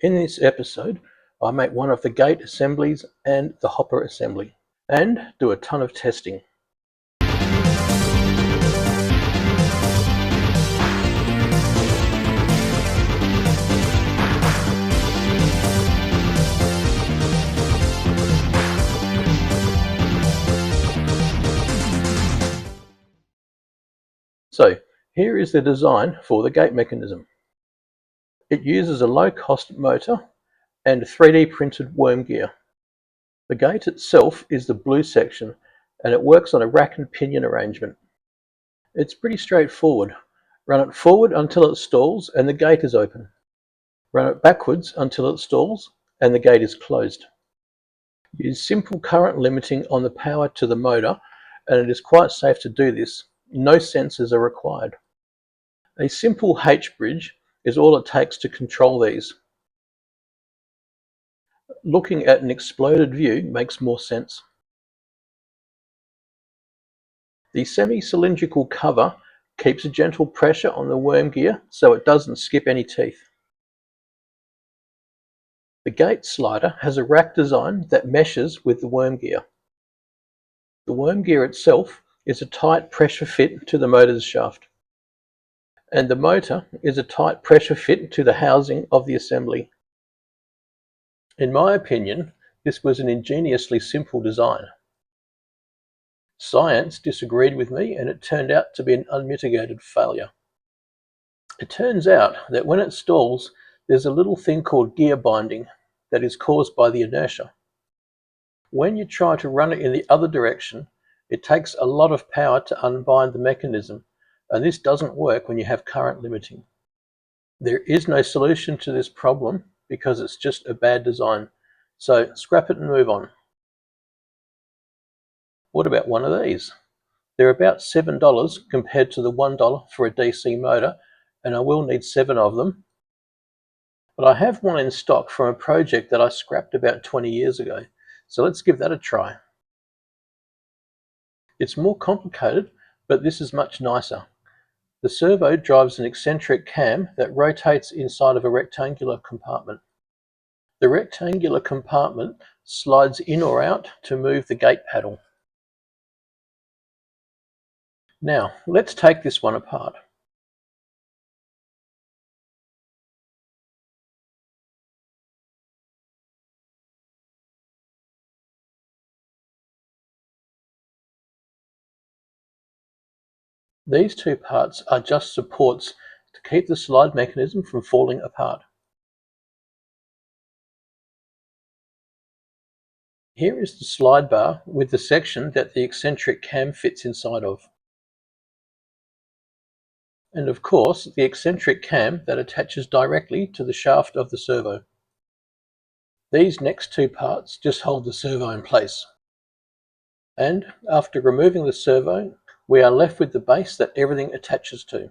In this episode, I make one of the gate assemblies and the hopper assembly, and do a ton of testing. So here is the design for the gate mechanism. It uses a low-cost motor and a 3D printed worm gear. The gate itself is the blue section, and it works on a rack and pinion arrangement. It's pretty straightforward. Run it forward until it stalls and the gate is open. Run it backwards until it stalls and the gate is closed. Use simple current limiting on the power to the motor, and it is quite safe to do this. No sensors are required. A simple H-bridge is all it takes to control these. Looking at an exploded view makes more sense. The semi-cylindrical cover keeps a gentle pressure on the worm gear so it doesn't skip any teeth. The gate slider has a rack design that meshes with the worm gear. The worm gear itself is a tight pressure fit to the motor's shaft, and the motor is a tight pressure fit to the housing of the assembly. In my opinion, this was an ingeniously simple design. Science disagreed with me, and it turned out to be an unmitigated failure. It turns out that when it stalls, there's a little thing called gear binding that is caused by the inertia. When you try to run it in the other direction, it takes a lot of power to unbind the mechanism, and this doesn't work when you have current limiting. There is no solution to this problem because it's just a bad design, so scrap it and move on. What about one of these? They're about $7 compared to the $1 for a DC motor, and I will need 7 of them. But I have one in stock from a project that I scrapped about 20 years ago, so let's give that a try. It's more complicated, but this is much nicer. The servo drives an eccentric cam that rotates inside of a rectangular compartment. The rectangular compartment slides in or out to move the gate paddle. Now, let's take this one apart. These two parts are just supports to keep the slide mechanism from falling apart. Here is the slide bar with the section that the eccentric cam fits inside of. And of course, the eccentric cam that attaches directly to the shaft of the servo. These next two parts just hold the servo in place. And after removing the servo, we are left with the base that everything attaches to.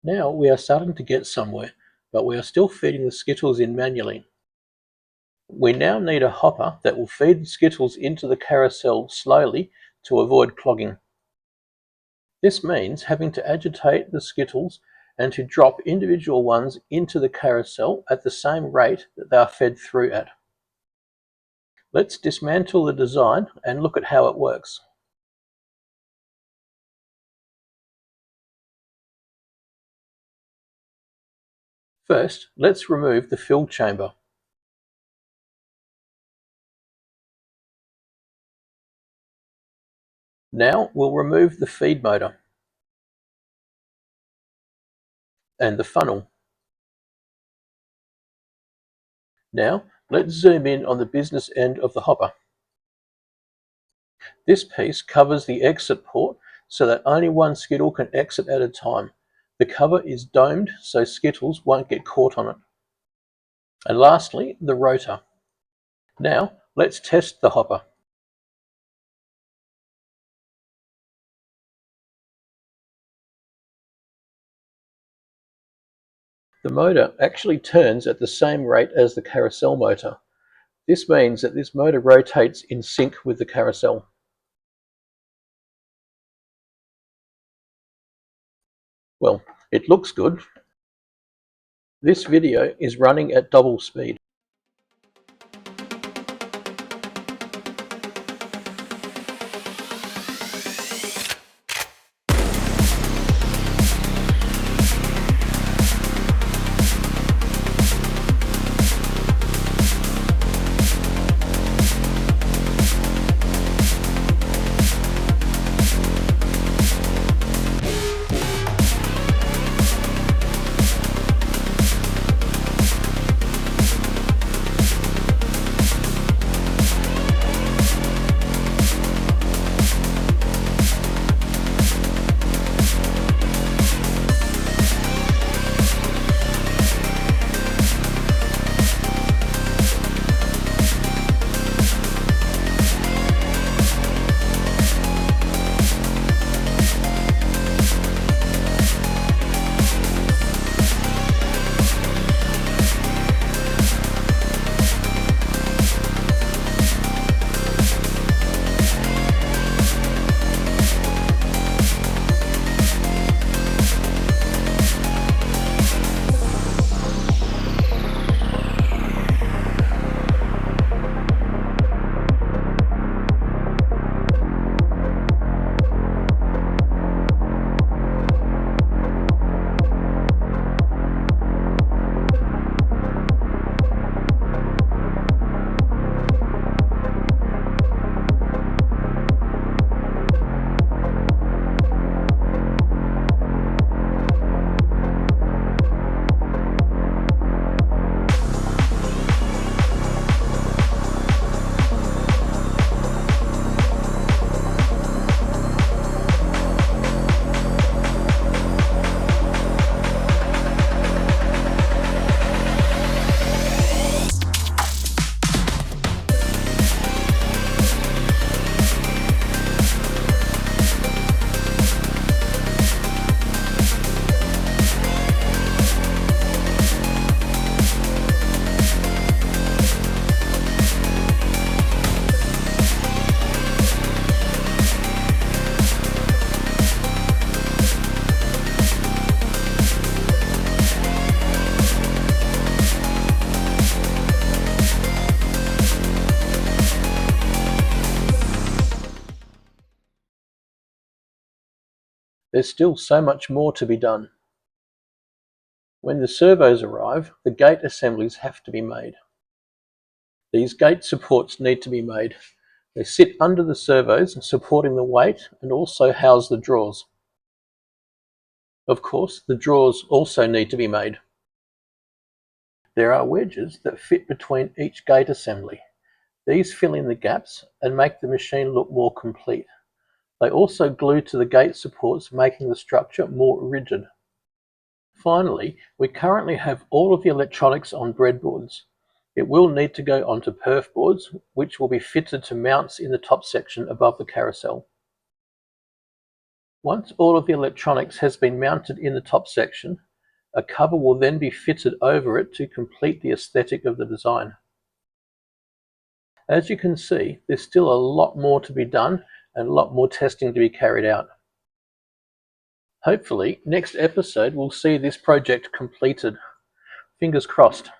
Now we are starting to get somewhere, but we are still feeding the Skittles in manually. We now need a hopper that will feed the Skittles into the carousel slowly to avoid clogging. This means having to agitate the Skittles and to drop individual ones into the carousel at the same rate that they are fed through at. Let's dismantle the design and look at how it works. First, let's remove the fill chamber. Now we'll remove the feed motor and the funnel. Now let's zoom in on the business end of the hopper. This piece covers the exit port so that only one Skittle can exit at a time. The cover is domed so Skittles won't get caught on it. And lastly, the rotor. Now let's test the hopper. The motor actually turns at the same rate as the carousel motor. This means that this motor rotates in sync with the carousel. Well, it looks good. This video is running at double speed. There's still so much more to be done. When the servos arrive, the gate assemblies have to be made. These gate supports need to be made. They sit under the servos, supporting the weight, and also house the drawers. Of course, the drawers also need to be made. There are wedges that fit between each gate assembly. These fill in the gaps and make the machine look more complete. They also glue to the gate supports, making the structure more rigid. Finally, we currently have all of the electronics on breadboards. It will need to go onto perf boards, which will be fitted to mounts in the top section above the carousel. Once all of the electronics has been mounted in the top section, a cover will then be fitted over it to complete the aesthetic of the design. As you can see, there's still a lot more to be done and a lot more testing to be carried out. Hopefully, next episode will see this project completed. Fingers crossed.